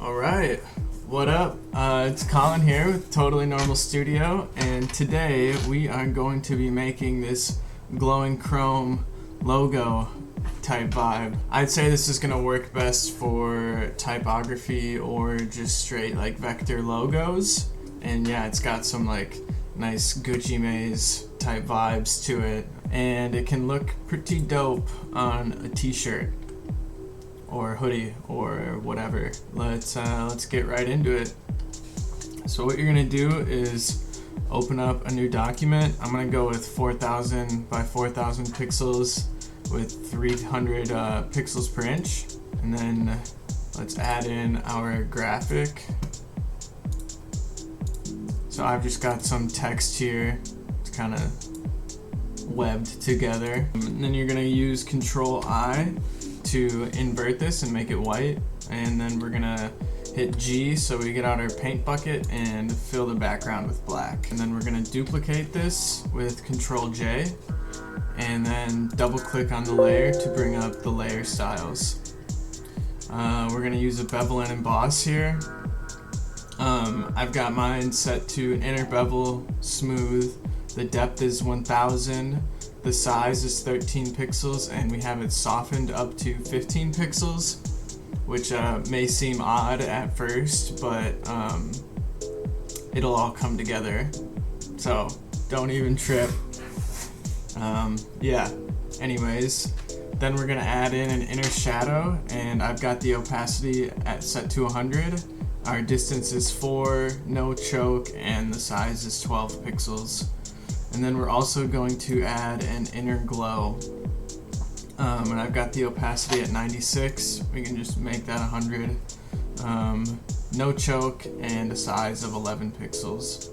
Alright, what up? It's Colin here with Totally Normal Studio, and today we are going to be making this glowing chrome logo type vibe. I'd say this is going to work best for typography or just straight like vector logos. And yeah, it's got some like nice Gucci Maze type vibes to it, and it can look pretty dope on a t-shirt or hoodie or whatever. Let's get right into it. So what you're gonna do is open up a new document. I'm gonna go with 4000 by 4000 pixels with 300 pixels per inch, and then let's add in our graphic. So I've just got some text here. It's kind of webbed together. And then you're gonna use Control-I to invert this and make it white, and then we're gonna hit G so we get out our paint bucket and fill the background with black. And then we're gonna duplicate this with Control-J and then double click on the layer to bring up the layer styles. We're gonna use a bevel and emboss here. I've got mine set to an inner bevel smooth. The depth is 1000. The size is 13 pixels, and we have it softened up to 15 pixels, which may seem odd at first, but it'll all come together. So don't even trip. Yeah, anyways, then we're gonna add in an inner shadow, and I've got the opacity set to 100. Our distance is 4, no choke, and the size is 12 pixels. And then we're also going to add an inner glow. And I've got the opacity at 96. We can just make that 100. No choke, and a size of 11 pixels.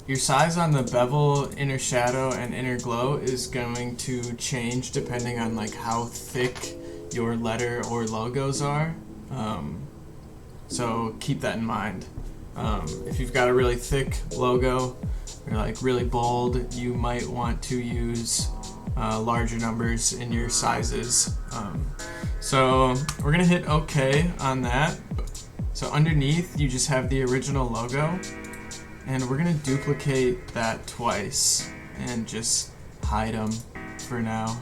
Your size on the bevel, inner shadow, and inner glow is going to change depending on like how thick your letter or logos are. So keep that in mind. If you've got a really thick logo, or like really bold, you might want to use larger numbers in your sizes. So we're gonna hit OK on that. So underneath you just have the original logo, and we're gonna duplicate that twice and just hide them for now.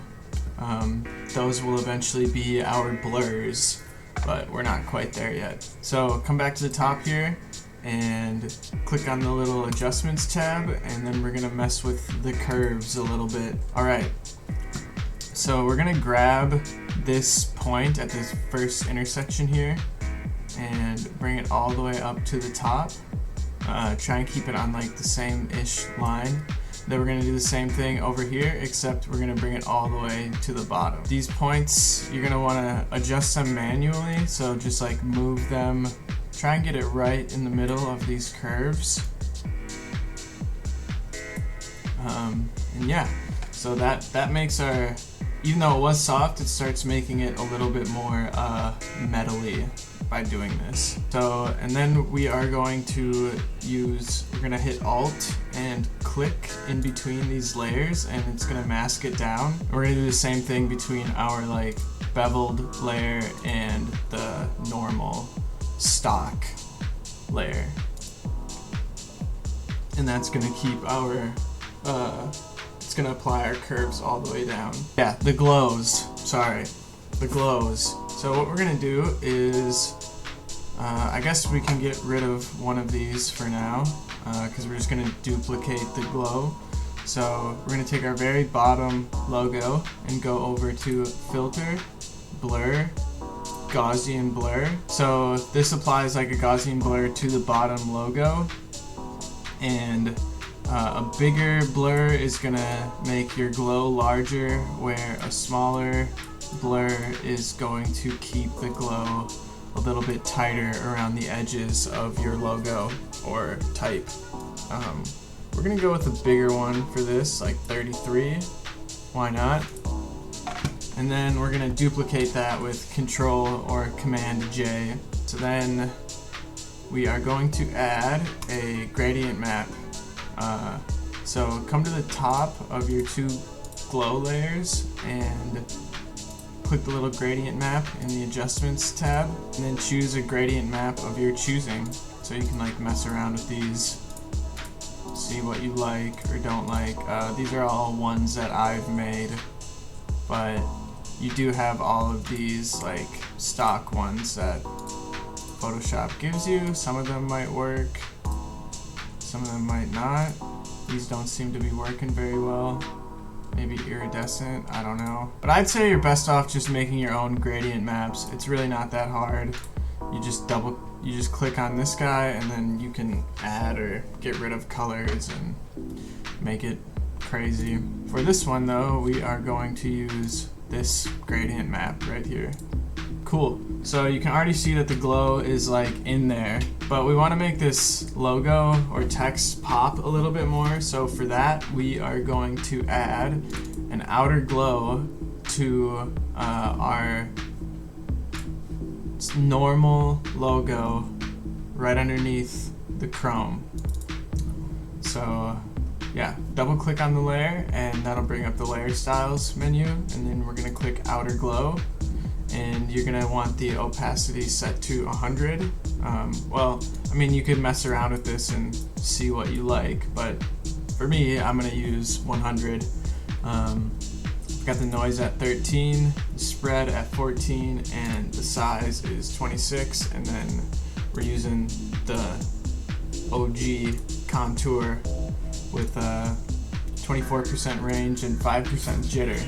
Those will eventually be our blurs, but we're not quite there yet. So come back to the top here and click on the little adjustments tab, and then we're gonna mess with the curves a little bit. Alright, so we're gonna grab this point at this first intersection here and bring it all the way up to the top. Try and keep it on like the same-ish line. Then we're gonna do the same thing over here, except we're gonna bring it all the way to the bottom. These points, you're gonna wanna adjust them manually, so just like move them. Try and get it right in the middle of these curves. And yeah, so that makes our, even though it was soft, it starts making it a little bit more metally by doing this. So, and then we are going to we're gonna hit Alt and click in between these layers, and it's gonna mask it down. We're gonna do the same thing between our like beveled layer and the normal stock layer, and that's gonna keep our it's gonna apply our curves all the way down. Yeah, the glows, so what we're gonna do is I guess we can get rid of one of these for now, because we're just gonna duplicate the glow. So we're gonna take our very bottom logo and go over to filter, blur, Gaussian blur. So this applies like a Gaussian blur to the bottom logo, and a bigger blur is gonna make your glow larger, where a smaller blur is going to keep the glow a little bit tighter around the edges of your logo or type. We're gonna go with a bigger one for this, like 33. Why not? And then we're gonna duplicate that with Control or Command J. So then we are going to add a gradient map. So come to the top of your two glow layers and click the little gradient map in the adjustments tab, and then choose a gradient map of your choosing. So you can like mess around with these, see what you like or don't like. These are all ones that I've made, but you do have all of these like stock ones that Photoshop gives you. Some of them might work, some of them might not. These don't seem to be working very well. Maybe iridescent, I don't know. But I'd say you're best off just making your own gradient maps. It's really not that hard. You just click on this guy, and then you can add or get rid of colors and make it crazy. For this one though, we are going to use this gradient map right here. Cool. So you can already see that the glow is like in there, but we want to make this logo or text pop a little bit more. So for that, we are going to add an outer glow to our normal logo right underneath the chrome. So yeah, double click on the layer and that'll bring up the layer styles menu, and then we're going to click outer glow. And you're going to want the opacity set to 100. Well, I mean, you could mess around with this and see what you like, but for me, I'm going to use 100. I've got the noise at 13, the spread at 14, and the size is 26, and then we're using the OG contour with 24% range and 5% jitter.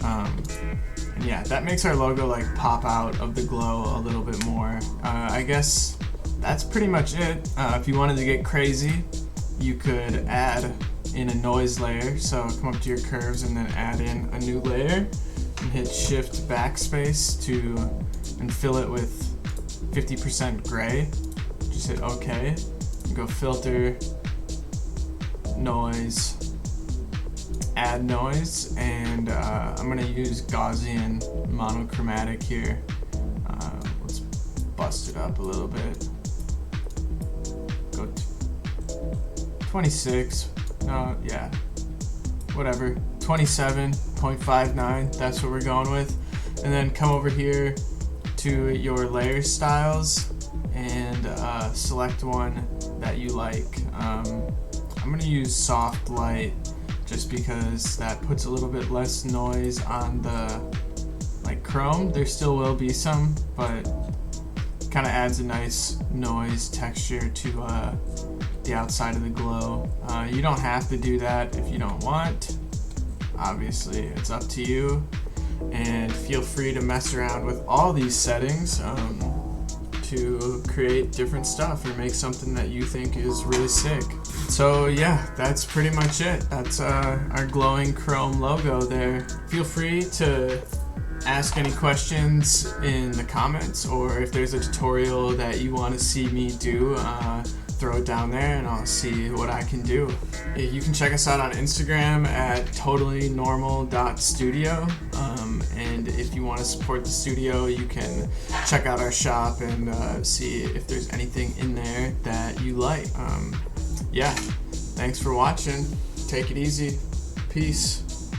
And yeah, that makes our logo like pop out of the glow a little bit more. I guess that's pretty much it. If you wanted to get crazy, you could add in a noise layer. So come up to your curves and then add in a new layer and hit Shift Backspace and fill it with 50% gray. Just hit OK and go Filter, Noise, Add Noise, and I'm going to use Gaussian monochromatic here. Let's bust it up a little bit. Go 26, no, yeah, whatever, 27.59, that's what we're going with. And then come over here to your layer styles and select one that you like. I'm going to use soft light, just because that puts a little bit less noise on the like chrome. There still will be some, but kind of adds a nice noise texture to the outside of the glow. You don't have to do that if you don't want. Obviously, it's up to you. And feel free to mess around with all these settings to create different stuff or make something that you think is really sick. So yeah, that's pretty much it. That's our glowing chrome logo there. Feel free to ask any questions in the comments, or if there's a tutorial that you want to see me do, throw it down there and I'll see what I can do. You can check us out on Instagram at totallynormal.studio, and if you want to support the studio, you can check out our shop and see if there's anything in there that you like. Yeah, thanks for watching. Take it easy. Peace.